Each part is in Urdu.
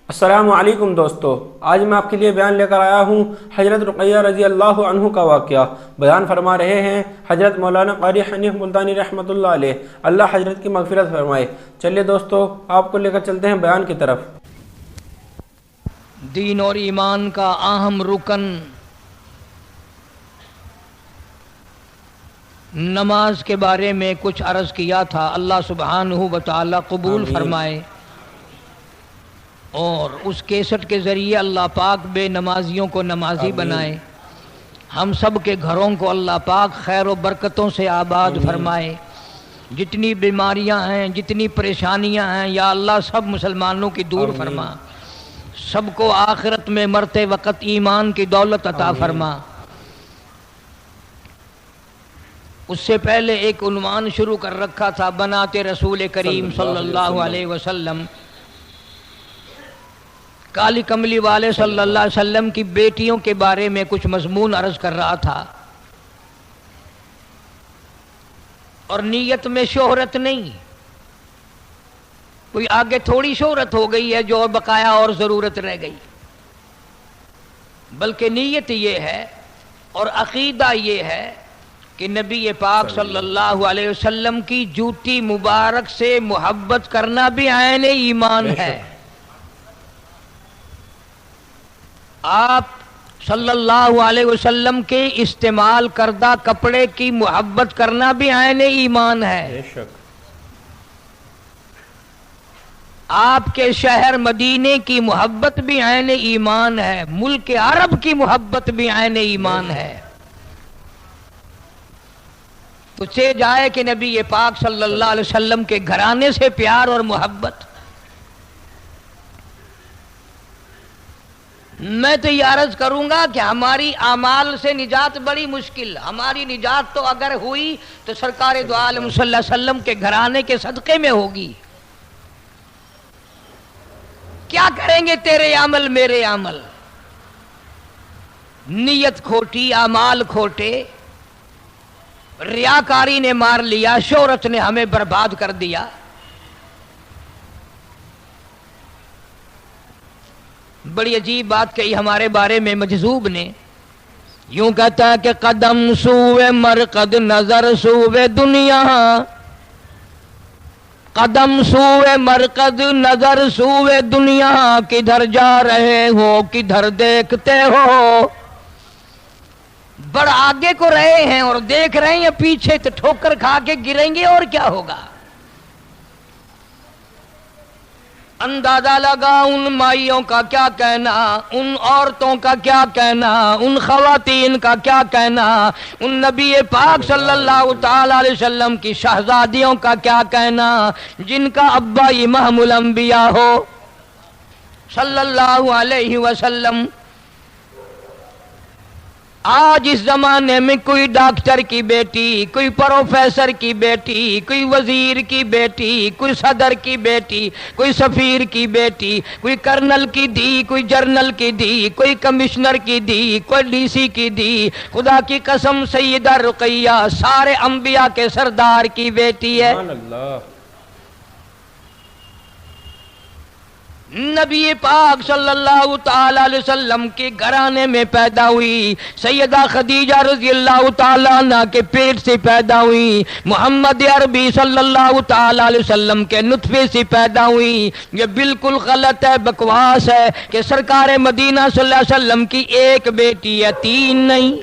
السلام علیکم دوستو، آج میں آپ کے لیے بیان لے کر آیا ہوں حضرت رقیہ رضی اللہ عنہ کا واقعہ۔ بیان فرما رہے ہیں حضرت مولانا قاری حنیف ملتانی رحمۃ اللہ علیہ، اللہ حضرت کی مغفرت فرمائے۔ چلیے دوستو، آپ کو لے کر چلتے ہیں بیان کی طرف۔ دین اور ایمان کا اہم رکن نماز کے بارے میں کچھ عرض کیا تھا۔ اللہ سبحانہ و تعالی قبول فرمائے، اور اس کیسٹ کے ذریعے اللہ پاک بے نمازیوں کو نمازی بنائے، ہم سب کے گھروں کو اللہ پاک خیر و برکتوں سے آباد فرمائے۔ جتنی بیماریاں ہیں، جتنی پریشانیاں ہیں، یا اللہ سب مسلمانوں کی دور فرما، سب کو آخرت میں مرتے وقت ایمان کی دولت عطا فرما۔ اس سے پہلے ایک عنوان شروع کر رکھا تھا، بناتے رسول کریم صلی اللہ علیہ وسلم، کالی کملی والے صلی اللہ علیہ وسلم کی بیٹیوں کے بارے میں کچھ مضمون عرض کر رہا تھا۔ اور نیت میں شہرت نہیں، کوئی آگے تھوڑی شہرت ہو گئی ہے جو بقایا اور ضرورت رہ گئی، بلکہ نیت یہ ہے اور عقیدہ یہ ہے کہ نبی پاک صلی اللہ علیہ وسلم کی جوتی مبارک سے محبت کرنا بھی عین ایمان ہے۔ آپ صلی اللہ علیہ وسلم کے استعمال کردہ کپڑے کی محبت کرنا بھی عین ایمان ہے۔ آپ کے شہر مدینے کی محبت بھی عین ایمان ہے، ملک عرب کی محبت بھی عین ایمان ہے۔ تو چے جائے کہ نبی پاک صلی اللہ علیہ وسلم کے گھرانے سے پیار اور محبت۔ میں تو یہ عرض کروں گا کہ ہماری اعمال سے نجات بڑی مشکل، ہماری نجات تو اگر ہوئی تو سرکار دو عالم صلی اللہ علیہ وسلم کے گھرانے کے صدقے میں ہوگی۔ کیا کریں گے تیرے عمل میرے عمل؟ نیت کھوٹی، اعمال کھوٹے، ریاکاری نے مار لیا، شہرت نے ہمیں برباد کر دیا۔ بڑی عجیب بات کہی ہمارے بارے میں مجذوب نے، یوں کہتا ہے کہ قدم سوئے مرقد نظر سوئے دنیا، قدم سوئے مرقد نظر سوئے دنیا، کدھر جا رہے ہو کدھر دیکھتے ہو؟ بڑا آگے کو رہے ہیں اور دیکھ رہے ہیں پیچھے، تو ٹھوکر کھا کے گریں گے اور کیا ہوگا؟ اندازہ لگا ان مائیوں کا کیا کہنا، ان عورتوں کا کیا کہنا، ان خواتین کا کیا کہنا، ان نبی پاک صلی اللہ تعالی علیہ وسلم کی شہزادیوں کا کیا کہنا، جن کا ابا امام الانبیاء ہو صلی اللہ علیہ وسلم۔ آج اس زمانے میں کوئی ڈاکٹر کی بیٹی، کوئی پروفیسر کی بیٹی، کوئی وزیر کی بیٹی، کوئی صدر کی بیٹی، کوئی سفیر کی بیٹی، کوئی کرنل کی دی، کوئی جرنل کی دی، کوئی کمشنر کی دی، کوئی ڈی سی کی دی، خدا کی قسم سیدہ رقیہ سارے انبیاء کے سردار کی بیٹی ہے۔ نبی پاک صلی اللہ تعالی علیہ وسلم کے گھرانے میں پیدا ہوئی، سیدہ خدیجہ رضی اللہ تعالی عنہ کے پیٹ سے پیدا ہوئی، محمد عربی صلی اللہ تعالی علیہ وسلم کے نطفے سے پیدا ہوئی۔ یہ بالکل غلط ہے، بکواس ہے کہ سرکار مدینہ صلی اللہ علیہ وسلم کی ایک بیٹی ہے، تین نہیں۔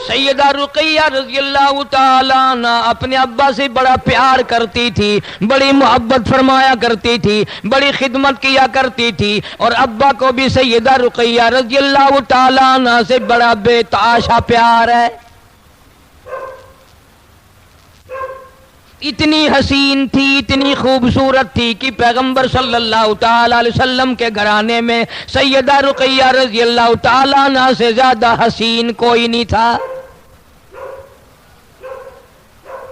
سیدہ رقیہ رضی اللہ تعالیٰ عنہ اپنے ابا سے بڑا پیار کرتی تھی، بڑی محبت فرمایا کرتی تھی، بڑی خدمت کیا کرتی تھی، اور ابا کو بھی سیدہ رقیہ رضی اللہ تعالیٰ عنہ سے بڑا بے تحاشا پیار ہے۔ اتنی حسین تھی، اتنی خوبصورت تھی کہ پیغمبر صلی اللہ تعالی علیہ وسلم کے گھرانے میں سیدہ رقیہ رضی اللہ تعالی عنہ سے زیادہ حسین کوئی نہیں تھا۔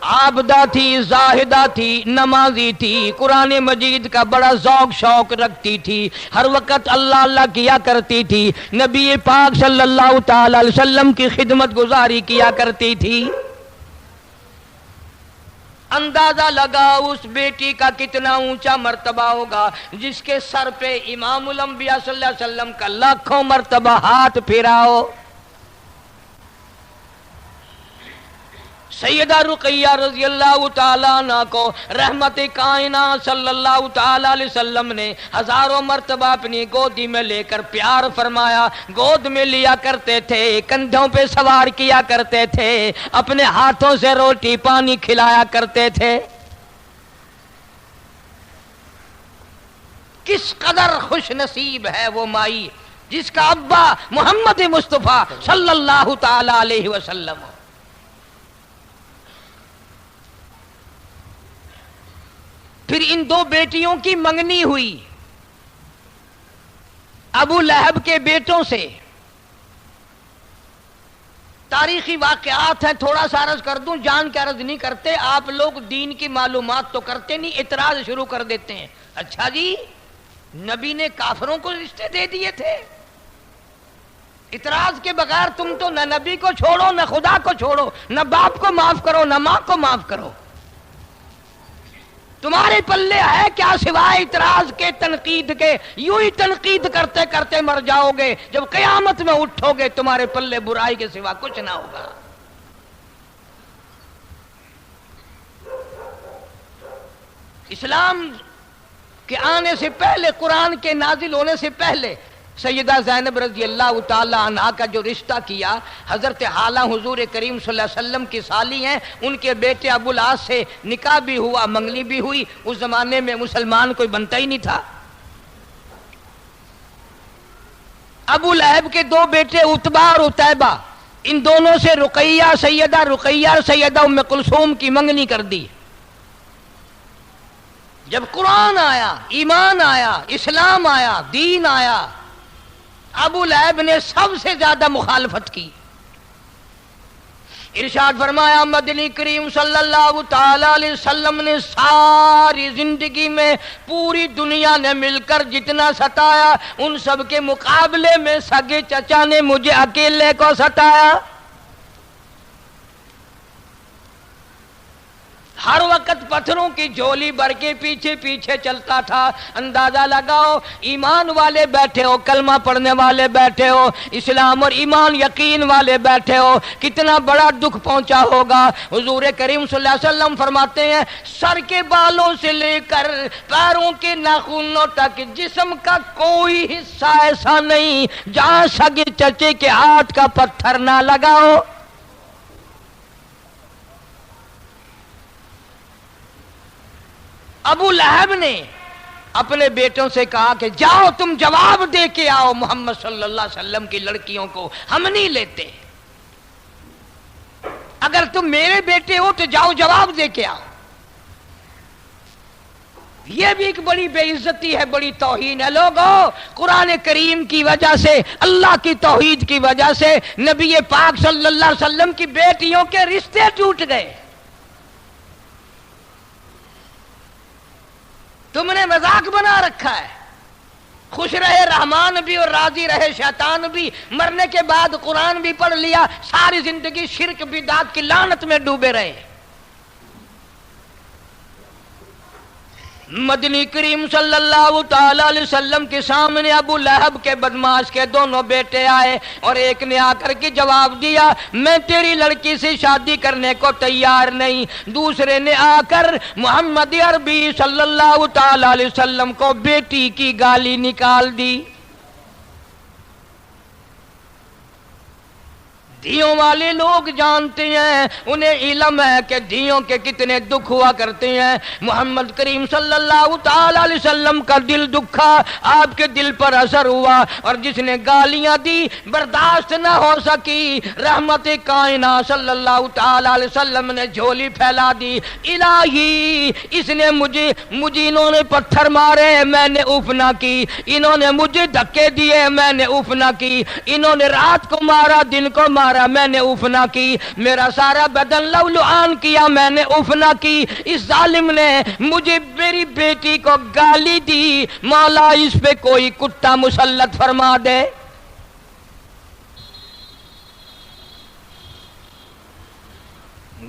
عابدہ تھی، زاہدہ تھی، نمازی تھی، قرآن مجید کا بڑا ذوق شوق رکھتی تھی، ہر وقت اللہ اللہ کیا کرتی تھی، نبی پاک صلی اللہ تعالی علیہ وسلم کی خدمت گزاری کیا کرتی تھی۔ اندازہ لگاؤ اس بیٹی کا کتنا اونچا مرتبہ ہوگا جس کے سر پہ امام الانبیاء صلی اللہ علیہ وسلم کا لاکھوں مرتبہ ہاتھ پھیرا ہو۔ سیدہ رقیہ رضی اللہ تعالیٰ عنہ کو رحمت کائنات صلی اللہ تعالیٰ علیہ وسلم نے ہزاروں مرتبہ اپنی گودی میں لے کر پیار فرمایا، گود میں لیا کرتے تھے، کندھوں پہ سوار کیا کرتے تھے، اپنے ہاتھوں سے روٹی پانی کھلایا کرتے تھے۔ کس قدر خوش نصیب ہے وہ مائی جس کا ابا محمد مصطفیٰ صلی اللہ تعالیٰ علیہ وسلم ہو۔ پھر ان دو بیٹیوں کی منگنی ہوئی ابو لہب کے بیٹوں سے۔ تاریخی واقعات ہیں، تھوڑا سا عرض کر دوں، جان کے عرض نہیں کرتے، آپ لوگ دین کی معلومات تو کرتے نہیں، اعتراض شروع کر دیتے ہیں۔ اچھا جی، نبی نے کافروں کو رشتے دے دیے تھے؟ اعتراض کے بغیر تم تو نہ نبی کو چھوڑو، نہ خدا کو چھوڑو، نہ باپ کو معاف کرو، نہ ماں کو معاف کرو۔ تمہارے پلے ہے کیا سوائے اعتراض کے، تنقید کے؟ یوں ہی تنقید کرتے کرتے مر جاؤ گے، جب قیامت میں اٹھو گے تمہارے پلے برائی کے سوا کچھ نہ ہوگا۔ اسلام کے آنے سے پہلے، قرآن کے نازل ہونے سے پہلے سیدہ زینب رضی اللہ تعالی عنہا کا جو رشتہ کیا، حضرت حالہ حضور کریم صلی اللہ علیہ وسلم کی سالی ہیں، ان کے بیٹے ابو العاص سے نکاح بھی ہوا، منگنی بھی ہوئی۔ اس زمانے میں مسلمان کوئی بنتا ہی نہیں تھا۔ ابو لہب کے دو بیٹے عتبہ اور عتیبہ، ان دونوں سے رقیہ، سیدہ رقیہ اور سیدہ ام کلثوم کی منگنی کر دی۔ جب قرآن آیا، ایمان آیا، اسلام آیا، دین آیا، ابو لہب نے سب سے زیادہ مخالفت کی۔ ارشاد فرمایا مدنی کریم صلی اللہ تعالی علیہ وسلم نے ساری زندگی میں پوری دنیا نے مل کر جتنا ستایا، ان سب کے مقابلے میں سگے چچا نے مجھے اکیلے کو ستایا۔ ہر وقت پتھروں کی جھولی بھر کے پیچھے پیچھے چلتا تھا۔ اندازہ لگاؤ، ایمان والے بیٹھے ہو، کلمہ پڑھنے والے بیٹھے ہو، اسلام اور ایمان یقین والے بیٹھے ہو، کتنا بڑا دکھ پہنچا ہوگا۔ حضور کریم صلی اللہ علیہ وسلم فرماتے ہیں سر کے بالوں سے لے کر پیروں کے ناخنوں تک جسم کا کوئی حصہ ایسا نہیں جہاں سگے چچے کے ہاتھ کا پتھر نہ لگا ہو۔ ابو لہب نے اپنے بیٹوں سے کہا کہ جاؤ تم جواب دے کے آؤ محمد صلی اللہ علیہ وسلم کی لڑکیوں کو، ہم نہیں لیتے۔ اگر تم میرے بیٹے ہو تو جاؤ جواب دے کے آؤ۔ یہ بھی ایک بڑی بے عزتی ہے، بڑی توہین ہے۔ لوگوں، قرآن کریم کی وجہ سے، اللہ کی توحید کی وجہ سے نبی پاک صلی اللہ علیہ وسلم کی بیٹیوں کے رشتے ٹوٹ گئے۔ تم نے مذاق بنا رکھا ہے۔ خوش رہے رحمان بھی اور راضی رہے شیطان بھی، مرنے کے بعد قرآن بھی پڑھ لیا، ساری زندگی شرک بدعت کی لعنت میں ڈوبے رہے۔ مدنی کریم صلی اللہ تعالی علیہ وسلم کے سامنے ابو لہب کے بدماش کے دونوں بیٹے آئے، اور ایک نے آ کر کے جواب دیا میں تیری لڑکی سے شادی کرنے کو تیار نہیں، دوسرے نے آ کر محمد عربی صلی اللہ تعالی علیہ وسلم کو بیٹی کی گالی نکال دی۔ دھیوں والے لوگ جانتے ہیں، انہیں علم ہے کہ دھیوں کے کتنے دکھ ہوا کرتے ہیں۔ محمد کریم صلی اللہ تعالی علیہ وسلم کا دل دکھا، آپ کے دل پر اثر ہوا، اور جس نے گالیاں دی برداشت نہ ہو سکی، رحمت کائنات صلی اللہ تعالی علیہ وسلم نے جھولی پھیلا دی۔ الہی، اس نے مجھے انہوں نے پتھر مارے، میں نے اف نہ کی، انہوں نے مجھے دھکے دیے، میں نے اف نہ کی، انہوں نے رات کو مارا، دن کو مارا، میں نے اف نہ کی، میرا سارا بدن لولعان کیا، میں نے اف نہ کی، اس ظالم نے مجھے میری بیٹی کو گالی دی، مولا اس پہ کوئی کتا مسلط فرما دے۔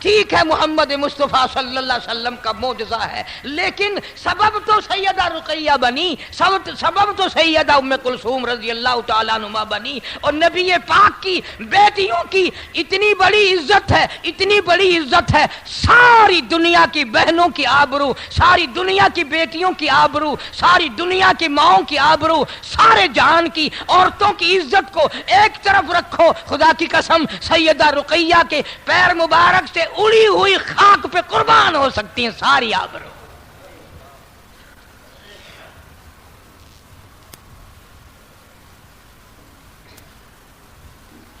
ٹھیک ہے محمد مصطفیٰ صلی اللہ علیہ وسلم کا معجزہ ہے، لیکن سبب تو سیدہ رقیہ بنی، سبب تو سیدہ ام کلثوم رضی اللہ تعالیٰ عنہا بنی، اور نبی پاک کی بیٹیوں کی اتنی بڑی عزت ہے، اتنی بڑی عزت ہے، ساری دنیا کی بہنوں کی آبرو، ساری دنیا کی بیٹیوں کی آبرو، ساری دنیا کی ماؤں کی آبرو، سارے جہان کی عورتوں کی عزت کو ایک طرف رکھو، خدا کی قسم سیدہ رقیہ کے پیر مبارک سے اڑی ہوئی خاک پہ قربان ہو سکتی ہیں ساری آبرو۔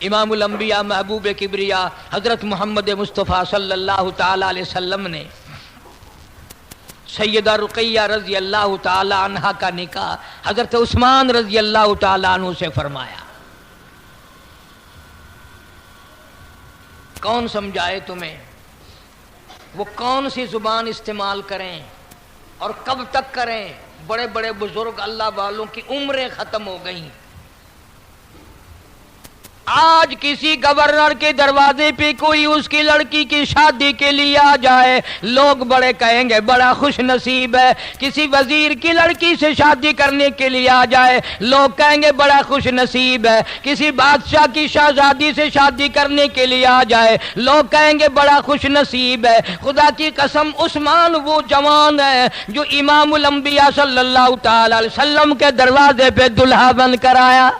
امام الانبیاء محبوب کبریا حضرت محمد مصطفیٰ صلی اللہ تعالی علیہ وسلم نے سیدہ رقیہ رضی اللہ تعالی عنہا کا نکاح حضرت عثمان رضی اللہ تعالی عنہ سے فرمایا۔ کون سمجھائے تمہیں، وہ کون سی زبان استعمال کریں اور کب تک کریں؟ بڑے بڑے بزرگ اللہ والوں کی عمریں ختم ہو گئیں۔ آج کسی گورنر کے دروازے پہ کوئی اس کی لڑکی کی شادی کے لیے آ جائے، لوگ بڑے کہیں گے بڑا خوش نصیب ہے۔ کسی وزیر کی لڑکی سے شادی کرنے کے لیے آ جائے، لوگ کہیں گے بڑا خوش نصیب ہے۔ کسی بادشاہ کی شہزادی سے شادی کرنے کے لیے آ جائے، لوگ کہیں گے بڑا خوش نصیب ہے۔ خدا کی قسم عثمان وہ جوان ہے جو امام الانبیاء صلی اللہ تعالی علیہ وسلم کے دروازے پہ دلہا بن کر آیا۔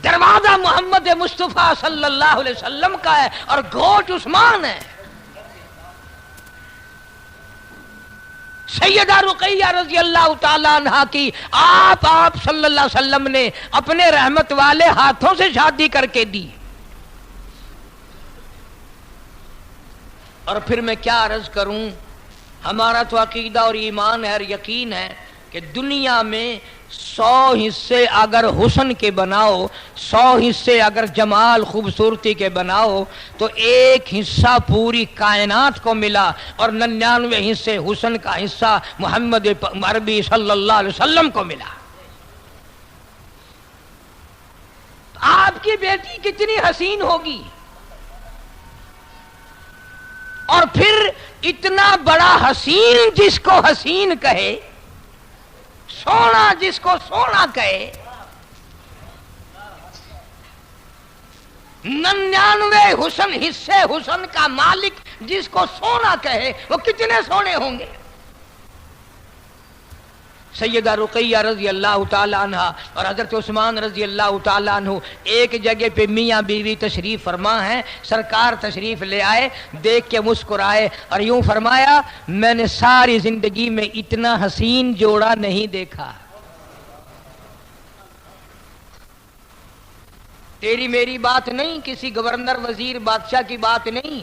دروازہ محمد مصطفیٰ صلی اللہ علیہ وسلم کا ہے اور گھوٹ عثمان ہے۔ سیدہ رقیہ رضی اللہ تعالیٰ عنہا کی آپ صلی اللہ علیہ وسلم نے اپنے رحمت والے ہاتھوں سے شادی کر کے دی۔ اور پھر میں کیا عرض کروں، ہمارا تو عقیدہ اور ایمان ہے اور یقین ہے کہ دنیا میں 100 حصے اگر حسن کے بناؤ، 100 حصے اگر جمال خوبصورتی کے بناؤ تو ایک حصہ پوری کائنات کو ملا، اور 99 حصے حسن کا حصہ محمد عربی صلی اللہ علیہ وسلم کو ملا۔ آپ کی بیٹی کتنی حسین ہوگی، اور پھر اتنا بڑا حسین جس کو حسین کہے، سونا جس کو سونا کہے، 99 حسن حصے حسن کا مالک جس کو سونا کہے، وہ کتنے سونے ہوں گے۔ سیدہ رقیہ رضی اللہ تعالی عنہ اور حضرت عثمان رضی اللہ تعالی عنہ ایک جگہ پہ میاں بیوی تشریف فرما ہیں، سرکار تشریف لے آئے، دیکھ کے مسکرائے اور یوں فرمایا میں نے ساری زندگی میں اتنا حسین جوڑا نہیں دیکھا۔ تیری میری بات نہیں، کسی گورنر وزیر بادشاہ کی بات نہیں،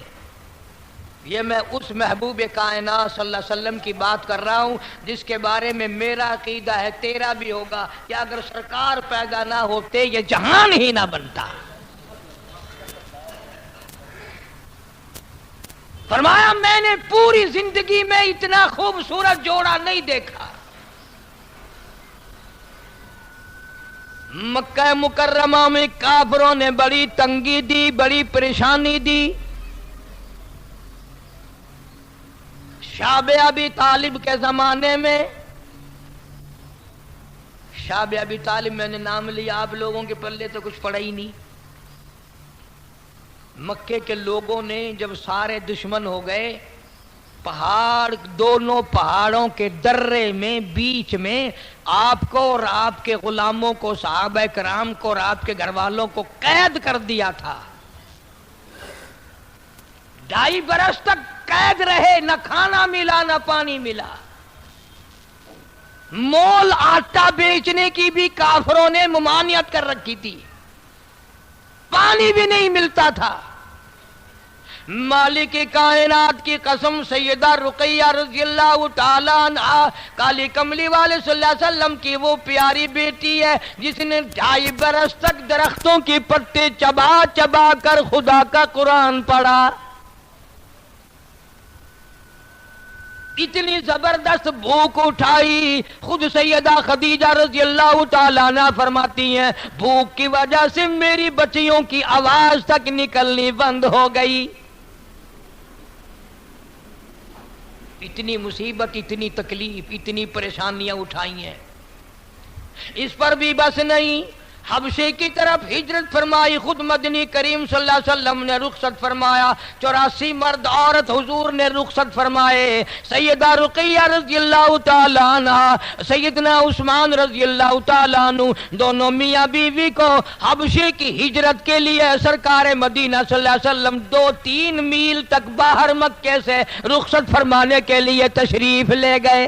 یہ میں اس محبوب کائنات صلی اللہ علیہ وسلم کی بات کر رہا ہوں جس کے بارے میں میرا عقیدہ ہے، تیرا بھی ہوگا، کہ اگر سرکار پیدا نہ ہوتے یہ جہان ہی نہ بنتا۔ فرمایا میں نے پوری زندگی میں اتنا خوبصورت جوڑا نہیں دیکھا۔ مکہ مکرمہ میں کافروں نے بڑی تنگی دی، بڑی پریشانی دی۔ شعب ابی طالب کے زمانے میں، شعب ابی طالب میں نے نام لیا، آپ لوگوں کے پلے تو کچھ پڑا ہی نہیں۔ مکے کے لوگوں نے جب سارے دشمن ہو گئے، پہاڑ، دونوں پہاڑوں کے درے میں بیچ میں آپ کو اور آپ کے غلاموں کو، صحابہ کرام کو اور آپ کے گھر والوں کو قید کر دیا تھا۔ 2.5 برس تک قید رہے، نہ کھانا ملا نہ پانی ملا۔ مول آٹا بیچنے کی بھی کافروں نے ممانعت کر رکھی تھی، پانی بھی نہیں ملتا تھا۔ مالک کائنات کی قسم، سیدہ رقیہ رضی اللہ تعالی عنہا کالی کملی والے صلی اللہ علیہ وسلم کی وہ پیاری بیٹی ہے جس نے 2.5 برس تک درختوں کی پتے چبا چبا کر خدا کا قرآن پڑھا۔ اتنی زبردست بھوک اٹھائی، خود سیدہ خدیجہ رضی اللہ تعالیٰ عنہ فرماتی ہیں بھوک کی وجہ سے میری بچیوں کی آواز تک نکلنی بند ہو گئی۔ اتنی مصیبت، اتنی تکلیف، اتنی پریشانیاں اٹھائی ہیں۔ اس پر بھی بس نہیں، حبشے کی طرف ہجرت فرمائی۔ خود مدنی کریم صلی اللہ علیہ وسلم نے رخصت فرمایا، 84 مرد عورت حضور نے رخصت فرمائے۔ سیدہ رقیہ رضی اللہ تعالیٰ عنہ، سیدنا عثمان رضی اللہ تعالیٰ عنہ، دونوں میاں بیوی کو حبشے کی ہجرت کے لیے سرکار مدینہ صلی اللہ علیہ وسلم 2-3 میل تک باہر مکے سے رخصت فرمانے کے لیے تشریف لے گئے۔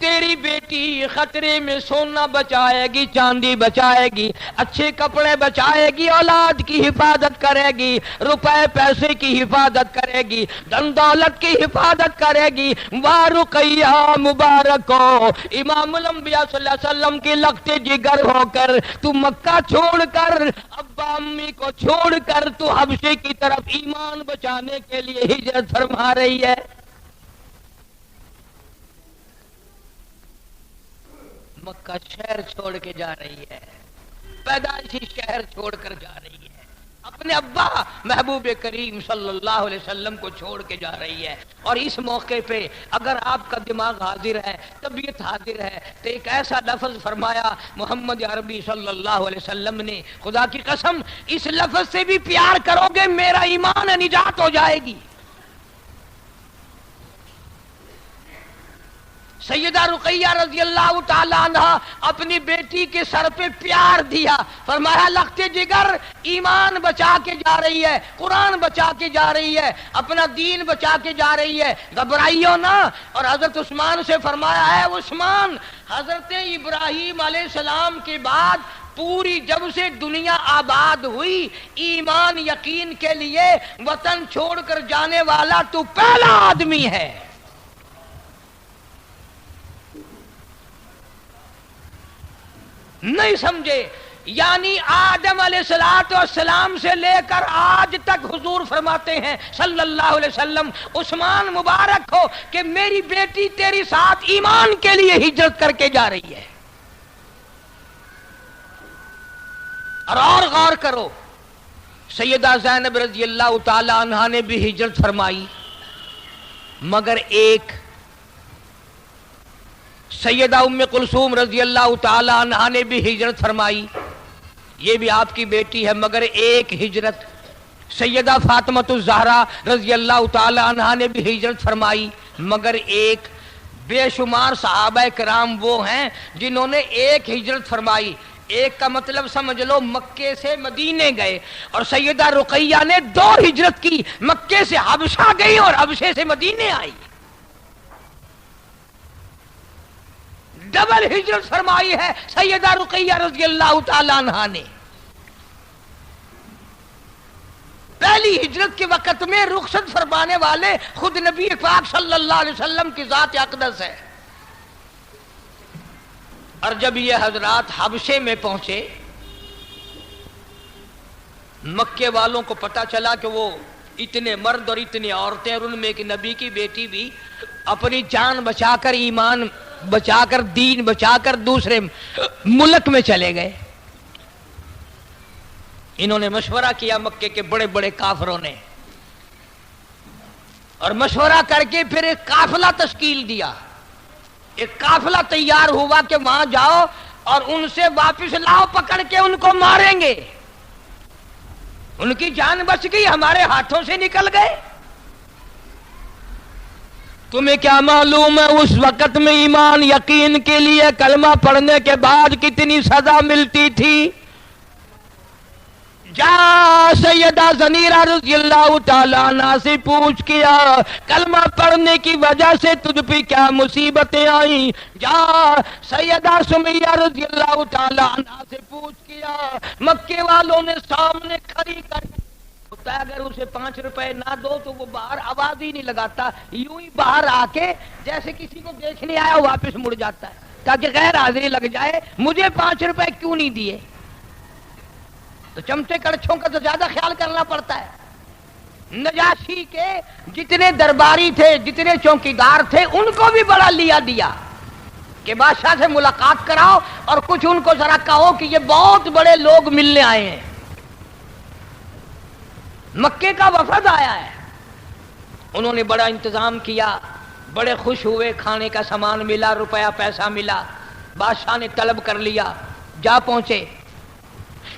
تیری بیٹی خطرے میں سونا بچائے گی، چاندی بچائے گی، اچھے کپڑے بچائے گی، اولاد کی حفاظت کرے گی، روپے پیسے کی حفاظت کرے گی، دن دولت کی حفاظت کرے گی۔ واہ رقیہ مبارک ہو، امام الانبیاء صلی اللہ علیہ وسلم کی لخت جگر ہو کر تو مکہ چھوڑ کر، ابا امی کو چھوڑ کر تو حبشے کی طرف ایمان بچانے کے لیے ہجرت فرما رہی ہے۔ مکہ شہر چھوڑ کے جا رہی ہے، پیدائشی شہر چھوڑ کر جا رہی ہے، اپنے ابا محبوب کریم صلی اللہ علیہ وسلم کو چھوڑ کے جا رہی ہے۔ اور اس موقع پہ اگر آپ کا دماغ حاضر ہے، طبیعت حاضر ہے، تو ایک ایسا لفظ فرمایا محمد عربی صلی اللہ علیہ وسلم نے، خدا کی قسم اس لفظ سے بھی پیار کرو گے میرا ایمان نجات ہو جائے گی۔ سیدہ رقیہ رضی اللہ تعالی عنہ اپنی بیٹی کے سر پہ پیار دیا، فرمایا لخت جگر ایمان بچا کے جا رہی ہے، قرآن بچا کے جا رہی ہے، اپنا دین بچا کے جا رہی ہے، گھبرائیو نہ۔ اور حضرت عثمان سے فرمایا ہے عثمان، حضرت ابراہیم علیہ السلام کے بعد پوری جب سے دنیا آباد ہوئی، ایمان یقین کے لیے وطن چھوڑ کر جانے والا تو پہلا آدمی ہے۔ نہیں سمجھے؟ یعنی آدم علیہ السلام سے لے کر آج تک حضور فرماتے ہیں صلی اللہ علیہ وسلم، عثمان مبارک ہو کہ میری بیٹی تیری ساتھ ایمان کے لیے ہجرت کر کے جا رہی ہے۔ اور غور کرو، سیدہ زینب رضی اللہ تعالی عنہا نے بھی ہجرت فرمائی، مگر ایک سیدہ ام کلثوم رضی اللہ تعالی عنہا نے بھی ہجرت فرمائی، یہ بھی آپ کی بیٹی ہے، مگر ایک ہجرت۔ سیدہ فاطمہ الزہرا رضی اللہ تعالی عنہا نے بھی ہجرت فرمائی، مگر ایک۔ بے شمار صحابہ کرام وہ ہیں جنہوں نے ایک ہجرت فرمائی۔ ایک کا مطلب سمجھ لو مکے سے مدینے گئے، اور سیدہ رقیہ نے 2 ہجرت کی، مکے سے حبشہ گئی اور حبشے سے مدینے آئی۔ ڈبل ہجرت فرمائی ہے سیدہ رقیہ رضی اللہ تعالی عنہا نے۔ پہلی ہجرت کے وقت میں رخصت فرمانے والے خود نبی پاک صلی اللہ علیہ وسلم کی ذات اقدس ہے۔ اور جب یہ حضرات حبشے میں پہنچے، مکے والوں کو پتا چلا کہ وہ اتنے مرد اور اتنی عورتیں، اور ان میں ایک نبی کی بیٹی بھی اپنی جان بچا کر، ایمان بچا کر، دین بچا کر دوسرے ملک میں چلے گئے۔ انہوں نے مشورہ کیا مکے کے بڑے بڑے کافروں نے، اور مشورہ کر کے پھر ایک قافلہ تشکیل دیا، ایک قافلہ تیار ہوا کہ وہاں جاؤ اور ان سے واپس لاؤ، پکڑ کے ان کو ماریں گے۔ ان کی جان بچ گئی، ہمارے ہاتھوں سے نکل گئے۔ تمہیں کیا معلوم ہے اس وقت میں ایمان یقین کے لیے کلمہ پڑھنے کے بعد کتنی سزا ملتی تھی؟ جا سیدہ زنیرہ رضی اللہ تعالیٰ عنہ سے پوچھ کیا کلمہ پڑھنے کی وجہ سے تجھ پہ کیا مصیبتیں آئیں۔ جا سیدہ سمیہ رضی اللہ تعالیٰ عنہ سے پوچھ کیا، مکے والوں نے سامنے کھڑی کر ہوتا ہے، اگر اسے 5 روپے نہ دو تو وہ باہر آواز ہی نہیں لگاتا، یوں ہی باہر آ کے جیسے کسی کو دیکھنے آیا واپس مڑ جاتا ہے تاکہ غیر حاضری لگ جائے، مجھے 5 روپے کیوں نہیں دیے؟ تو چمچے کڑچھوں کا تو زیادہ خیال کرنا پڑتا ہے۔ نجاشی کے جتنے درباری تھے، جتنے چوکیدار تھے، ان کو بھی بڑا لیا دیا کہ بادشاہ سے ملاقات کراؤ اور کچھ ان کو ذرا کہو کہ یہ بہت بڑے لوگ ملنے آئے ہیں، مکے کا وفد آیا ہے۔ انہوں نے بڑا انتظام کیا، بڑے خوش ہوئے، کھانے کا سامان ملا، روپیہ پیسہ ملا، بادشاہ نے طلب کر لیا، جا پہنچے۔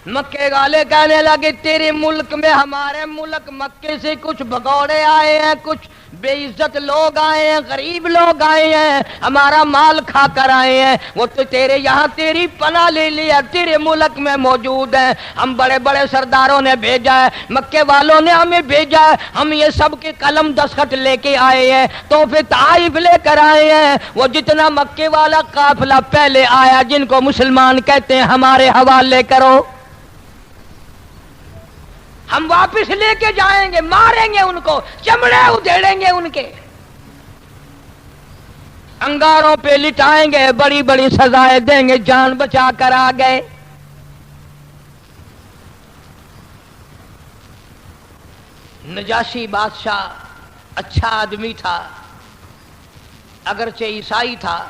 مکے والے کہنے لگے تیرے ملک میں ہمارے ملک مکے سے کچھ بھگوڑے آئے ہیں، کچھ بے عزت لوگ آئے ہیں، غریب لوگ آئے ہیں، ہمارا مال کھا کر آئے ہیں، وہ تو تیرے یہاں تیری پناہ لے لیا، تیرے ملک میں موجود ہیں۔ ہم بڑے بڑے سرداروں نے بھیجا ہے، مکے والوں نے ہمیں بھیجا ہے، ہم یہ سب کے قلم دستخط لے کے آئے ہیں، تحفے تحائف لے کر آئے ہیں۔ وہ جتنا مکے والا قافلہ پہلے آیا جن کو مسلمان کہتے ہیں ہمارے حوالے کرو، ہم واپس لے کے جائیں گے، ماریں گے ان کو، چمڑے ادھیڑیں گے ان کے، انگاروں پہ لٹائیں گے، بڑی بڑی سزائیں دیں گے، جان بچا کر آ گئے۔ نجاشی بادشاہ اچھا آدمی تھا، اگرچہ عیسائی تھا۔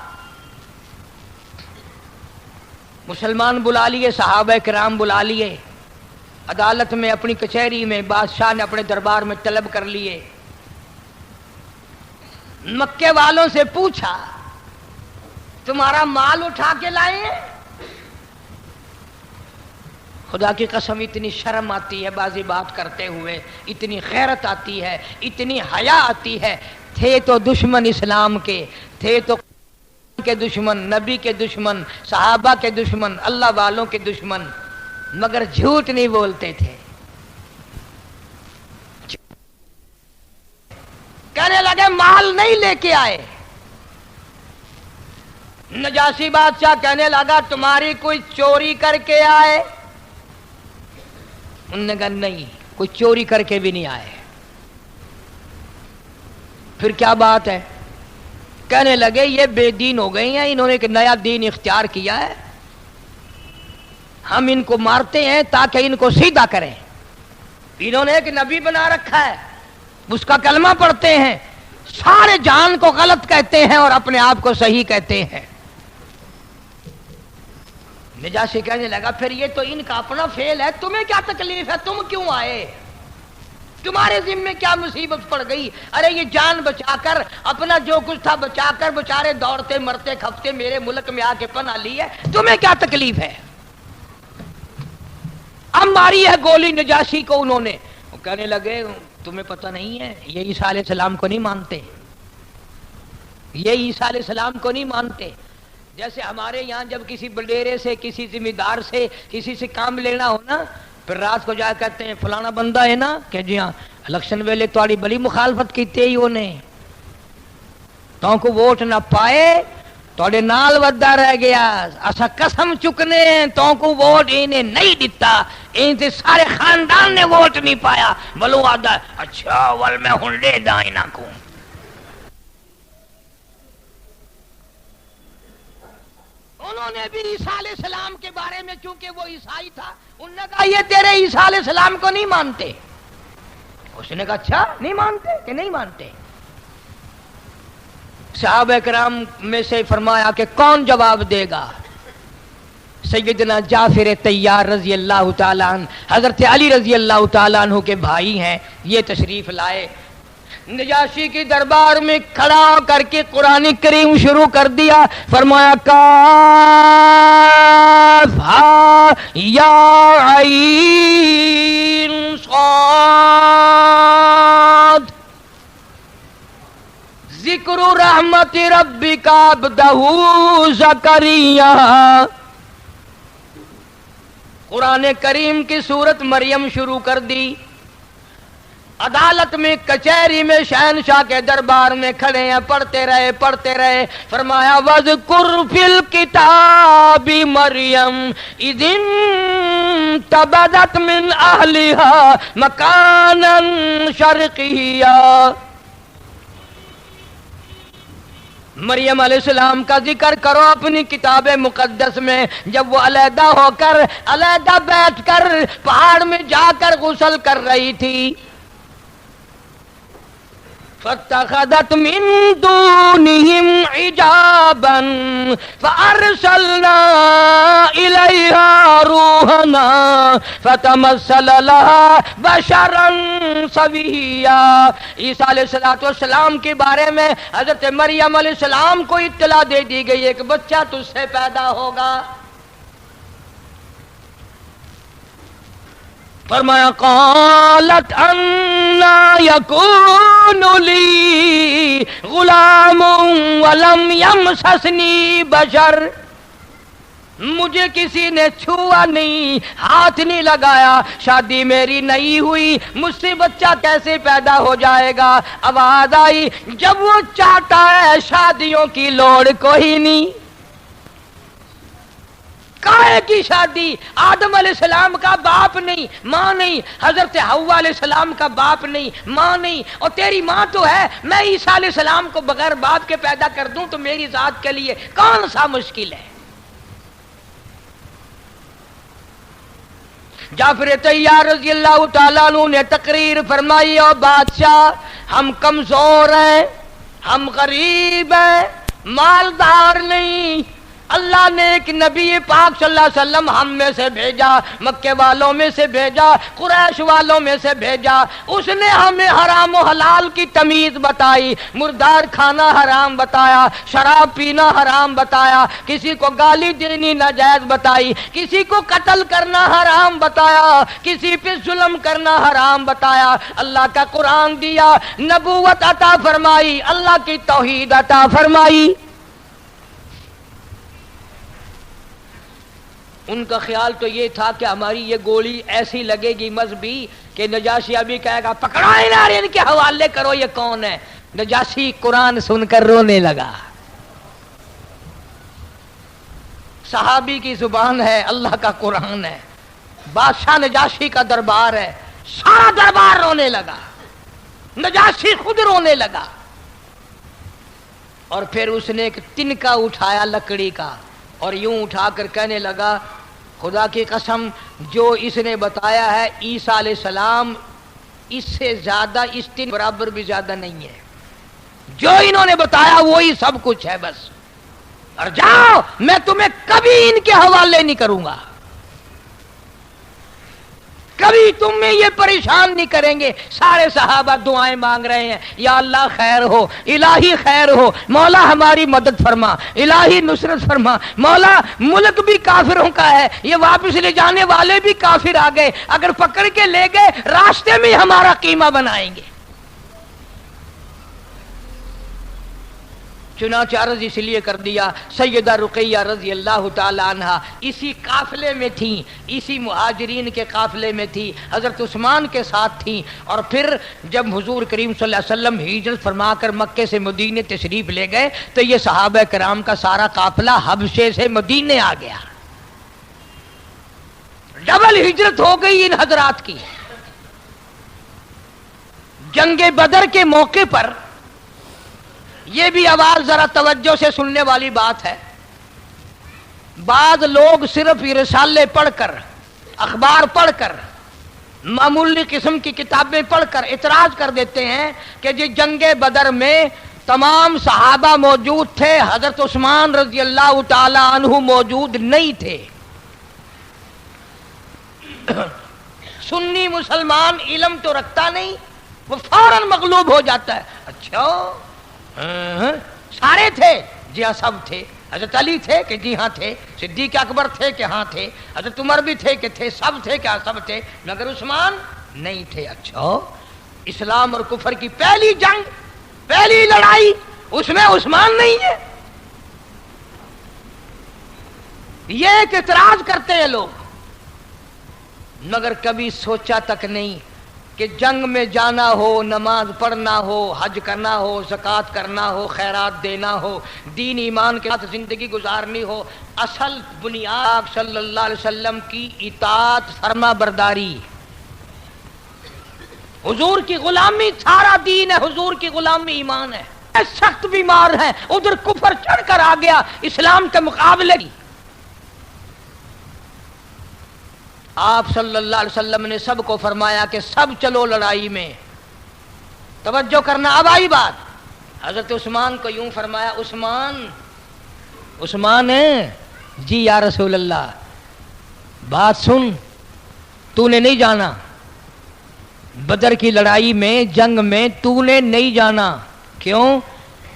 مسلمان بلا لیے، صحابہ کرام بلا لیے، عدالت میں اپنی کچہری میں بادشاہ نے اپنے دربار میں طلب کر لیے۔ مکے والوں سے پوچھا تمہارا مال اٹھا کے لائے ہیں؟ خدا کی قسم اتنی شرم آتی ہے بازی بات کرتے ہوئے، اتنی غیرت آتی ہے، اتنی حیا آتی ہے۔ تھے تو دشمن اسلام کے، تھے تو کے دشمن، نبی کے دشمن، صحابہ کے دشمن، اللہ والوں کے دشمن، مگر جھوٹ نہیں بولتے تھے۔ کہنے لگے مال نہیں لے کے آئے۔ نجاشی بادشاہ کہنے لگا تمہاری کوئی چوری کر کے آئے؟ انہوں نے کہا نہیں، کوئی چوری کر کے بھی نہیں آئے۔ پھر کیا بات ہے؟ کہنے لگے یہ بے دین ہو گئی ہیں، انہوں نے ایک نیا دین اختیار کیا ہے، ہم ان کو مارتے ہیں تاکہ ان کو سیدھا کریں۔ انہوں نے ایک نبی بنا رکھا ہے، اس کا کلمہ پڑھتے ہیں، سارے جہان کو غلط کہتے ہیں اور اپنے آپ کو صحیح کہتے ہیں۔ نجاشی کہنے لگا پھر یہ تو ان کا اپنا فعل ہے، تمہیں کیا تکلیف ہے، تم کیوں آئے، تمہارے ذمے کیا مصیبت پڑ گئی؟ ارے یہ جان بچا کر، اپنا جو کچھ تھا بچا کر بچارے دوڑتے مرتے کھپتے میرے ملک میں آ کے پناہ لی ہے، تمہیں کیا تکلیف ہے؟ اب ماری ہے گولی نجاشی کو انہوں نے۔ وہ کہنے لگے تمہیں پتہ نہیں ہے یہ عیسیٰ علیہ السلام کو نہیں مانتے، یہ عیسیٰ علیہ السلام کو نہیں مانتے۔ جیسے ہمارے یہاں جب کسی بڈیرے سے، کسی ذمہ دار سے، کسی سے کام لینا ہو نا، پھر رات کو جا کہتے ہیں فلانا بندہ ہے نا کہ جی ہاں الیکشن ویلے تھوڑی بڑی مخالفت کی تھی انہیں، تو کو ووٹ نہ پائے توڑے نال ودا رہ گیا، اسا قسم چکنے ہیں تو کو ووٹ انہیں نہیں دیتا، ان سے سارے خاندان نے ووٹ نہیں پایا۔ بلو آدھا اچھا ول میں ہن دے دا انہاں کو۔ انہوں نے بھی عیسیٰ علیہ السلام کے بارے میں، چونکہ وہ عیسائی تھا، انہوں نے کہا یہ تیرے عیسیٰ علیہ السلام کو نہیں مانتے۔ اس نے کہا اچھا نہیں مانتے کہ نہیں مانتے؟ صحابہ کرام میں سے فرمایا کہ کون جواب دے گا؟ سیدنا جعفر طیار رضی اللہ تعالیٰ عنہ، حضرت علی رضی اللہ تعالیٰ عنہ کے بھائی ہیں، یہ تشریف لائے، نجاشی کی دربار میں کھڑا کر کے قرآن کریم شروع کر دیا۔ فرمایا کاف ہا یا عین صاد ذکر رحمت ربک عبدہ زکریا۔ قرآن کریم کی سورت مریم شروع کر دی۔ عدالت میں، کچہری میں، شہنشاہ کے دربار میں کھڑے ہیں، پڑھتے رہے۔ فرمایا وَاذْكُرْ فِي الْكِتَابِ مَرْيَمَ إِذِ انتَبَذَتْ مِنْ أَهْلِهَا مَكَانًا شَرْقِيًّا۔ مریم علیہ السلام کا ذکر کرو اپنی کتاب مقدس میں، جب وہ علیحدہ ہو کر، علیحدہ بیٹھ کر، پہاڑ میں جا کر غسل کر رہی تھی، فاتخذت من دونهم حجابا فأرسلنا إليها روحنا فتمثل لها بشرا سويا۔ عیسیٰ علیہ السلام کے بارے میں حضرت مریم علیہ السلام کو اطلاع دے دی گئی ایک بچہ تجھ سے پیدا ہوگا۔ فرمایا قالت انا یکون لی غلام ولم یمسسنی بشر، مجھے کسی نے چھوا نہیں، ہاتھ نہیں لگایا، شادی میری نہیں ہوئی، مجھ سے بچہ کیسے پیدا ہو جائے گا؟ آواز آئی جب وہ چاہتا ہے شادیوں کی لوڑ کوئی نہیں۔ کائے کی شادی؟ آدم علیہ السلام کا باپ نہیں، ماں نہیں، حضرت حوا علیہ السلام کا باپ نہیں، ماں نہیں، اور تیری ماں تو ہے۔ میں عیسیٰ علیہ السلام کو بغیر باپ کے پیدا کر دوں تو میری ذات کے لیے کون سا مشکل ہے؟ جعفر طیار رضی اللہ تعالیٰ عنہ نے تقریر فرمائی، اور بادشاہ ہم کمزور ہیں، ہم غریب ہیں، مالدار نہیں، اللہ نے ایک نبی پاک صلی اللہ علیہ وسلم ہم میں سے بھیجا، مکے والوں میں سے بھیجا، قریش والوں میں سے بھیجا، اس نے ہمیں حرام و حلال کی تمیز بتائی، مردار کھانا حرام بتایا، شراب پینا حرام بتایا، کسی کو گالی دینی ناجائز بتائی، کسی کو قتل کرنا حرام بتایا، کسی پہ ظلم کرنا حرام بتایا۔ اللہ کا قرآن دیا، نبوت عطا فرمائی، اللہ کی توحید عطا فرمائی۔ ان کا خیال تو یہ تھا کہ ہماری یہ گولی ایسی لگے گی مذہبی کہ نجاشی ابھی کہے گا پکڑو ان کے حوالے کرو، یہ کون ہے؟ نجاشی قرآن سن کر رونے لگا۔ صحابی کی زبان ہے، اللہ کا قرآن ہے، بادشاہ نجاشی کا دربار ہے، سارا دربار رونے لگا، نجاشی خود رونے لگا، اور پھر اس نے ایک تنکا اٹھایا لکڑی کا اور یوں اٹھا کر کہنے لگا خدا کی قسم جو اس نے بتایا ہے عیسیٰ علیہ السلام اس سے زیادہ، اس تین برابر بھی زیادہ نہیں ہے، جو انہوں نے بتایا وہی سب کچھ ہے بس، اور جاؤ میں تمہیں کبھی ان کے حوالے نہیں کروں گا، کبھی تمہیں یہ پریشان نہیں کریں گے۔ سارے صحابہ دعائیں مانگ رہے ہیں، یا اللہ خیر ہو، الہی خیر ہو، مولا ہماری مدد فرما، الہی نصرت فرما، مولا ملک بھی کافروں کا ہے، یہ واپس لے جانے والے بھی کافر آ گئے، اگر پکڑ کے لے گئے راستے میں ہمارا قیمہ بنائیں گے۔ چنانچہ عرض اس لیے کر دیا، سیدہ رقیہ رضی اللہ تعالی عنہ اسی قافلے میں تھیں، اسی مہاجرین کے قافلے میں تھی، حضرت عثمان کے ساتھ تھیں، اور پھر جب حضور کریم صلی اللہ علیہ وسلم ہجرت فرما کر مکے سے مدینے تشریف لے گئے تو یہ صحابہ کرام کا سارا قافلہ حبشے سے مدینے آ گیا، ڈبل ہجرت ہو گئی ان حضرات کی۔ جنگ بدر کے موقع پر یہ بھی آواز ذرا توجہ سے سننے والی بات ہے، بعض لوگ صرف رسالے پڑھ کر، اخبار پڑھ کر، معمولی قسم کی کتابیں پڑھ کر اعتراض کر دیتے ہیں کہ جی جنگ بدر میں تمام صحابہ موجود تھے، حضرت عثمان رضی اللہ تعالی عنہ موجود نہیں تھے۔ سنی مسلمان علم تو رکھتا نہیں، وہ فوراً مغلوب ہو جاتا ہے، اچھا سارے تھے؟ جی ہاں سب تھے۔ حضرت علی تھے کہ جی ہاں تھے، صدیق اکبر تھے کہ ہاں تھے، حضرت عمر بھی تھے کہ تھے، سب تھے کہ ہاں سب تھے، مگر عثمان نہیں تھے۔ اچھا اسلام اور کفر کی پہلی جنگ، پہلی لڑائی، اس میں عثمان نہیں ہے؟ یہ ایک اعتراض کرتے ہیں لوگ، مگر کبھی سوچا تک نہیں کہ جنگ میں جانا ہو، نماز پڑھنا ہو، حج کرنا ہو، زکوٰۃ کرنا ہو، خیرات دینا ہو، دین ایمان کے ساتھ زندگی گزارنی ہو، اصل بنیاد صلی اللہ علیہ وسلم کی اطاعت فرما برداری، حضور کی غلامی، سارا دین ہے حضور کی غلامی، ایمان ہے۔ سخت بیمار ہیں، ادھر کفر چڑھ کر آ گیا اسلام کے مقابلے کی۔ آپ صلی اللہ علیہ وسلم نے سب کو فرمایا کہ سب چلو لڑائی میں، توجہ کرنا، اب آئی بات. حضرت عثمان کو یوں فرمایا، عثمان ہے جی یا رسول اللہ، بات سن، تو نے نہیں جانا بدر کی لڑائی میں، جنگ میں تو نے نہیں جانا. کیوں؟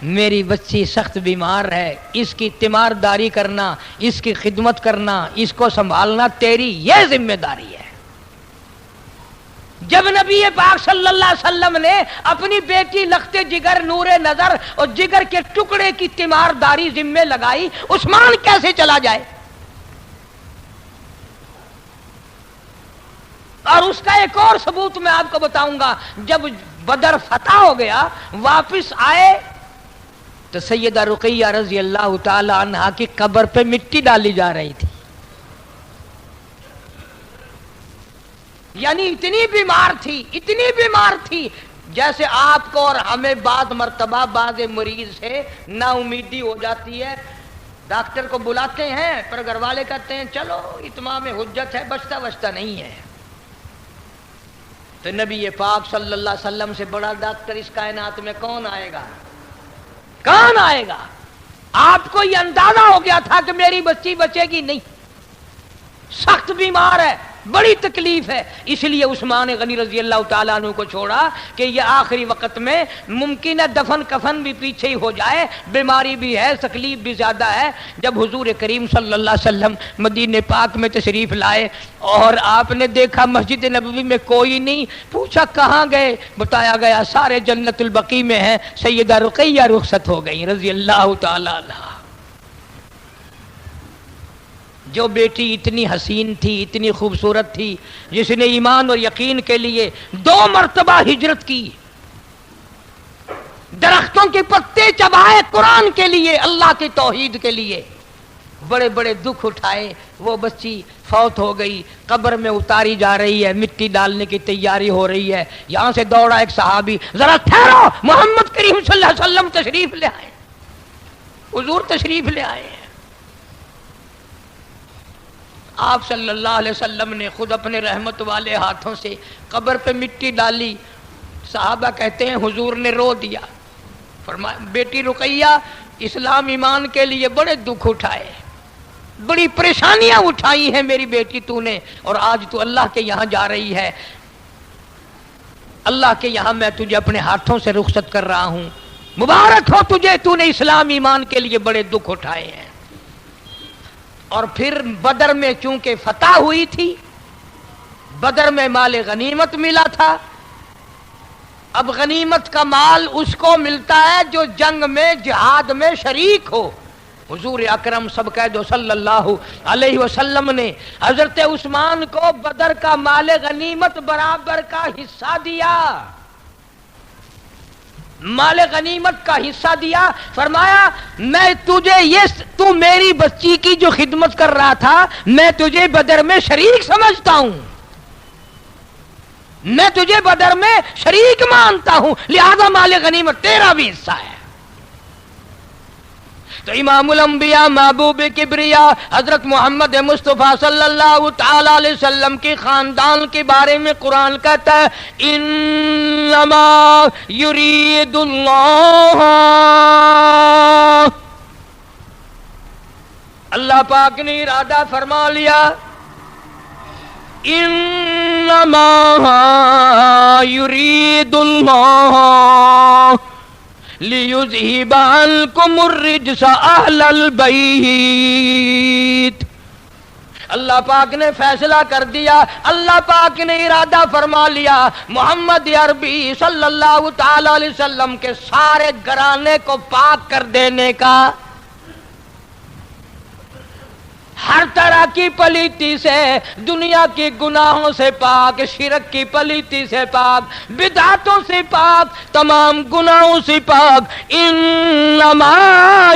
میری بچی سخت بیمار ہے، اس کی تیمارداری کرنا، اس کی خدمت کرنا، اس کو سنبھالنا تیری یہ ذمہ داری ہے. جب نبی پاک صلی اللہ علیہ وسلم نے اپنی بیٹی لخت جگر، نور نظر اور جگر کے ٹکڑے کی تیمارداری ذمہ لگائی، عثمان کیسے چلا جائے؟ اور اس کا ایک اور ثبوت میں آپ کو بتاؤں گا. جب بدر فتح ہو گیا، واپس آئے تو سیدہ رقیہ رضی اللہ تعالی عنہا کی قبر پہ مٹی ڈالی جا رہی تھی. یعنی اتنی بیمار تھی جیسے آپ کو اور ہمیں بعض مرتبہ بعض مریض سے نا امیدی ہو جاتی ہے. ڈاکٹر کو بلاتے ہیں پر گھر والے کہتے ہیں چلو اتمام حجت ہے، بچتا نہیں ہے. تو نبی پاک صلی اللہ علیہ وسلم سے بڑا ڈاکٹر اس کائنات میں کون آئے گا؟ آپ کو یہ اندازہ ہو گیا تھا کہ میری بچی بچے گی نہیں، سخت بیمار ہے، بڑی تکلیف ہے. اس لیے عثمان غنی رضی اللہ تعالیٰ عنہ کو چھوڑا کہ یہ آخری وقت میں ممکن ہے دفن کفن بھی پیچھے ہی ہو جائے، بیماری بھی ہے، تکلیف بھی زیادہ ہے. جب حضور کریم صلی اللہ علیہ وسلم مدینہ پاک میں تشریف لائے اور آپ نے دیکھا مسجد نبوی میں کوئی نہیں، پوچھا کہاں گئے؟ بتایا گیا سارے جنت البقیع میں ہیں. سیدہ رقیہ رخصت ہو گئی رضی اللہ تعالیٰ عنہا. جو بیٹی اتنی حسین تھی، اتنی خوبصورت تھی، جس نے ایمان اور یقین کے لیے 2 مرتبہ ہجرت کی، درختوں کے پتے چبائے قرآن کے لیے، اللہ کی توحید کے لیے، بڑے بڑے دکھ اٹھائے، وہ بچی فوت ہو گئی، قبر میں اتاری جا رہی ہے، مٹی ڈالنے کی تیاری ہو رہی ہے. یہاں سے دوڑا ایک صحابی، ذرا ٹھہرو، محمد کریم صلی اللہ علیہ وسلم تشریف لے آئے، حضور تشریف لے آئے ہیں. آپ صلی اللہ علیہ وسلم نے خود اپنے رحمت والے ہاتھوں سے قبر پہ مٹی ڈالی. صحابہ کہتے ہیں حضور نے رو دیا، فرمایا بیٹی رقیہ اسلام ایمان کے لیے بڑے دکھ اٹھائے، بڑی پریشانیاں اٹھائی ہیں میری بیٹی تو نے، اور آج تو اللہ کے یہاں جا رہی ہے، اللہ کے یہاں میں تجھے اپنے ہاتھوں سے رخصت کر رہا ہوں، مبارک ہو تجھے، تو نے اسلام ایمان کے لیے بڑے دکھ اٹھائے ہیں. اور پھر بدر میں چونکہ فتح ہوئی تھی، بدر میں مال غنیمت ملا تھا. اب غنیمت کا مال اس کو ملتا ہے جو جنگ میں جہاد میں شریک ہو. حضور اکرم سب کہہ دو صلی اللہ علیہ وسلم نے حضرت عثمان کو بدر کا مال غنیمت برابر کا حصہ دیا، مال غنیمت کا حصہ دیا. فرمایا میں تجھے تو میری بچی کی جو خدمت کر رہا تھا، میں تجھے بدر میں شریک سمجھتا ہوں، میں تجھے بدر میں شریک مانتا ہوں، لہذا مال غنیمت تیرا بھی حصہ ہے. تو امام الانبیاء محبوب کبریا حضرت محمد مصطفیٰ صلی اللہ تعالی علیہ وسلم کے خاندان کے بارے میں قرآن کہتا ہے انما یرید اللہ، اللہ پاک نے ارادہ فرما لیا، انما یرید اللہ لِيُذْهِبَ عَنْكُمُ الرِّجْسَ أَهْلَ الْبَيْتِ. اللہ پاک نے فیصلہ کر دیا، اللہ پاک نے ارادہ فرما لیا محمد عربی صلی اللہ تعالی علیہ وسلم کے سارے گھرانے کو پاک کر دینے کا، ہر طرح کی پلیتی سے، دنیا کے گناہوں سے پاک، شرک کی پلیتی سے پاک، بدعتوں سے پاک، تمام گناہوں سے پاک. انما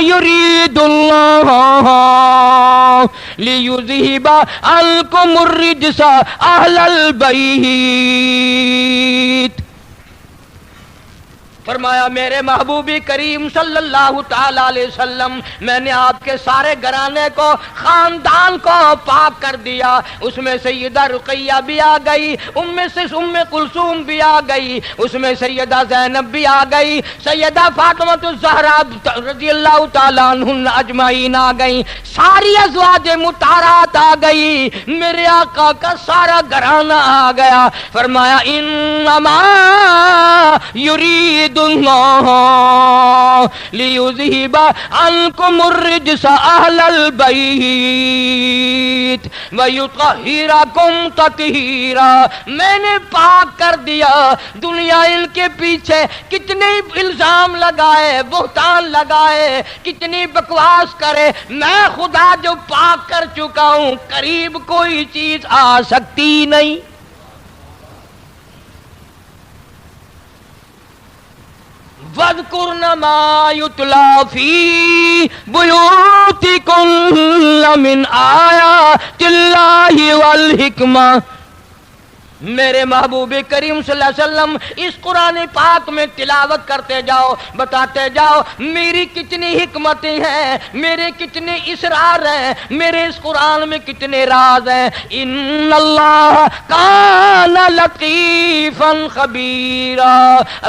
یرید اللہ لیذہب عنکم الرجس اہل البیت. فرمایا میرے محبوبی کریم صلی اللہ تعالی علیہ وسلم میں نے آپ کے سارے گھرانے کو خاندان کو پاک کر دیا، اس میں سیدہ رقیہ بھی آ گئی، ام کلثوم بھی آ گئی، اس میں سیدہ زینب بھی آ گئی، سیدہ فاطمہ الزہرا رضی اللہ تعالیٰ عنہن اجمعین آ گئی، ساری ازواج مطہرات آ گئی، میرے آقا کا سارا گھرانہ آ گیا۔ فرمایا انما یرید اللہ لیذہب عنکم الرجس اہل البیت ویطہرکم تطہیرا، میں نے پاک کر دیا۔ دنیا ان کے پیچھے کتنے الزام لگائے، بہتان لگائے، کتنی بکواس کرے، میں خدا جو پاک کر چکا ہوں قریب کوئی چیز آ سکتی نہیں۔ وَاذْكُرْنَ مَا يُتْلَى فِي بُيُوتِكُنَّ مِنْ آيَاتِ اللَّهِ وَالْحِكْمَةِ۔ میرے محبوب کریم صلی اللہ علیہ وسلم اس قرآن پاک میں تلاوت کرتے جاؤ، بتاتے جاؤ میری کتنی حکمتیں ہیں، میرے کتنے اسرار ہیں، میرے اس قرآن میں کتنے راز ہیں۔ ان اللہ کان لطیفا خبیرا،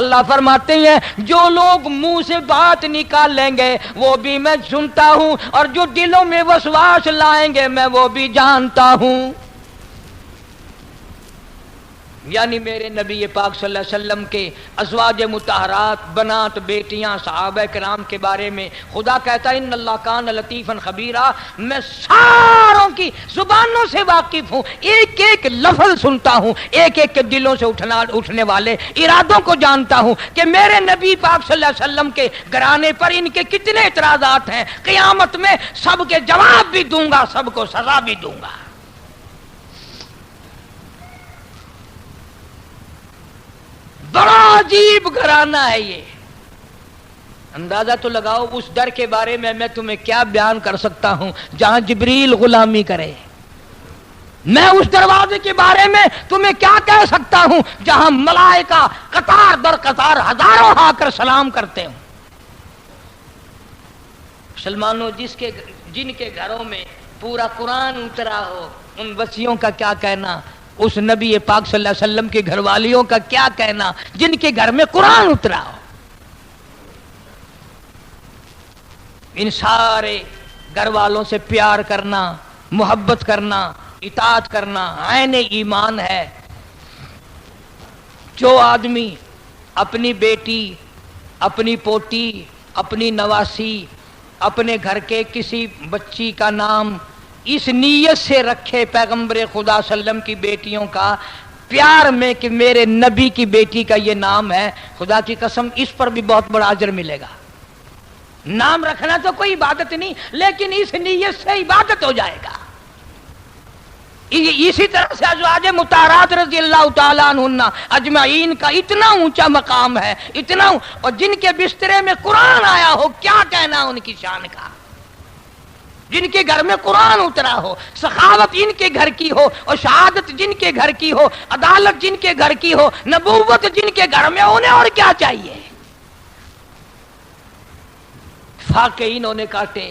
اللہ فرماتے ہیں جو لوگ منہ سے بات نکال لیں گے وہ بھی میں سنتا ہوں، اور جو دلوں میں وسواس لائیں گے میں وہ بھی جانتا ہوں۔ یعنی میرے نبی پاک صلی اللہ علیہ وسلم کے ازواج مطہرات، بنات، بیٹیاں، صحابہ کرام کے بارے میں خدا کہتا ہے ان اللہ کان لطیفا خبیرا، میں ساروں کی زبانوں سے واقف ہوں، ایک ایک لفظ سنتا ہوں، ایک ایک کے دلوں سے اٹھنے والے ارادوں کو جانتا ہوں کہ میرے نبی پاک صلی اللہ علیہ وسلم کے گھرانے پر ان کے کتنے اعتراضات ہیں، قیامت میں سب کے جواب بھی دوں گا، سب کو سزا بھی دوں گا۔ بڑا عجیب گھرانہ ہے یہ، اندازہ تو لگاؤ اس در کے بارے میں تمہیں کیا بیان کر سکتا ہوں جہاں جبریل غلامی کرے، میں اس دروازے کے بارے میں تمہیں کیا کہہ سکتا ہوں جہاں ملائکہ قطار در قطار ہزاروں آ کر سلام کرتے ہوں۔ مسلمانوں جن کے گھروں میں پورا قرآن اترا ہو ان بچیوں کا کیا کہنا، اس نبی پاک صلی اللہ علیہ وسلم کے گھر والیوں کا کیا کہنا جن کے گھر میں قرآن اترا ہو۔ ان سارے گھر والوں سے پیار کرنا، محبت کرنا، اطاعت کرنا عین ایمان ہے۔ جو آدمی اپنی بیٹی، اپنی پوتی، اپنی نواسی، اپنے گھر کے کسی بچی کا نام اس نیت سے رکھے پیغمبر خدا صلی اللہ علیہ وسلم کی بیٹیوں کا پیار میں کہ میرے نبی کی بیٹی کا یہ نام ہے، خدا کی قسم اس پر بھی بہت بڑا اجر ملے گا۔ نام رکھنا تو کوئی عبادت نہیں، لیکن اس نیت سے عبادت ہو جائے گا۔ اسی طرح سے ازواج مطہرات رضی اللہ تعالیٰ عنہن اجمعین کا اتنا اونچا مقام ہے، اتنا، اور جن کے بسترے میں قرآن آیا ہو کیا کہنا ان کی شان کا، جن کے گھر میں قرآن اترا ہو، سخاوت جن کے گھر کی ہو، اور شہادت جن کے گھر کی ہو، عدالت جن کے گھر کی ہو، نبوت جن کے گھر میں ہونے، اور کیا چاہیے۔ فاقے انہوں نے کاٹے،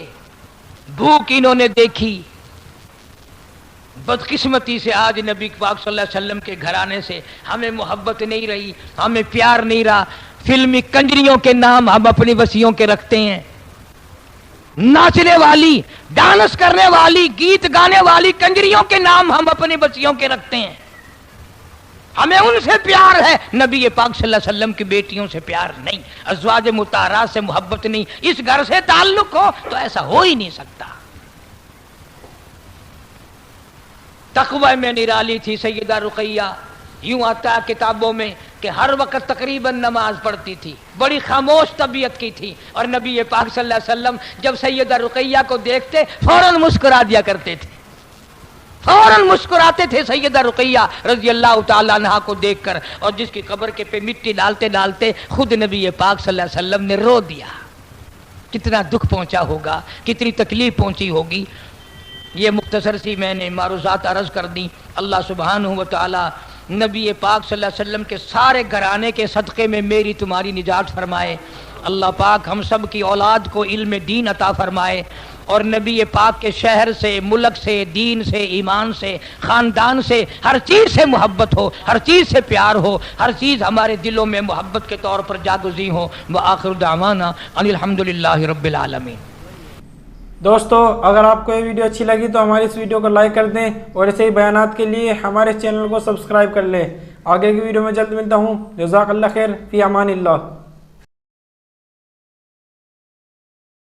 بھوک انہوں نے دیکھی، بدقسمتی سے آج نبی پاک صلی اللہ علیہ وسلم کے گھرانے سے ہمیں محبت نہیں رہی، ہمیں پیار نہیں رہا۔ فلمی کنجریوں کے نام ہم اپنی بچیوں کے رکھتے ہیں، ناچنے والی، ڈانس کرنے والی، گیت گانے والی کنجریوں کے نام ہم اپنی بچیوں کے رکھتے ہیں۔ ہمیں ان سے پیار ہے، نبی پاک صلی اللہ علیہ وسلم کی بیٹیوں سے پیار نہیں، ازواج مطہرات سے محبت نہیں۔ اس گھر سے تعلق ہو تو ایسا ہو ہی نہیں سکتا۔ تقوی میں نرالی تھی سیدہ رقیہ، یوں آتا ہے کتابوں میں کہ ہر وقت تقریباً نماز پڑھتی تھی، بڑی خاموش طبیعت کی تھی، اور نبی پاک صلی اللہ علیہ وسلم جب سیدہ رقیہ کو دیکھتے فوراً مسکرا دیا کرتے تھے، فوراً مسکراتے تھے سیدہ رقیہ رضی اللہ تعالیٰ عنہا کو دیکھ کر، اور جس کی قبر کے پہ مٹی ڈالتے ڈالتے خود نبی پاک صلی اللہ علیہ وسلم نے رو دیا۔ کتنا دکھ پہنچا ہوگا، کتنی تکلیف پہنچی ہوگی۔ یہ مختصر سی میں نے معروضات عرض کر دی۔ اللہ سبحانہ و تعالی نبی پاک صلی اللہ علیہ وسلم کے سارے گھرانے کے صدقے میں میری تمہاری نجات فرمائے۔ اللہ پاک ہم سب کی اولاد کو علم دین عطا فرمائے، اور نبی پاک کے شہر سے، ملک سے، دین سے، ایمان سے، خاندان سے، ہر چیز سے محبت ہو، ہر چیز سے پیار ہو، ہر چیز ہمارے دلوں میں محبت کے طور پر جاگزی ہو۔ وآخر دعوانا ان الحمدللہ رب العالمین۔ دوستو اگر آپ کو یہ ویڈیو اچھی لگی تو ہماری اس ویڈیو کو لائک کر دیں، اور ایسے ہی بیانات کے لیے ہمارے چینل کو سبسکرائب کر لیں۔ آگے کی ویڈیو میں جلد ملتا ہوں۔ جزاک اللہ خیر، فی امان اللہ۔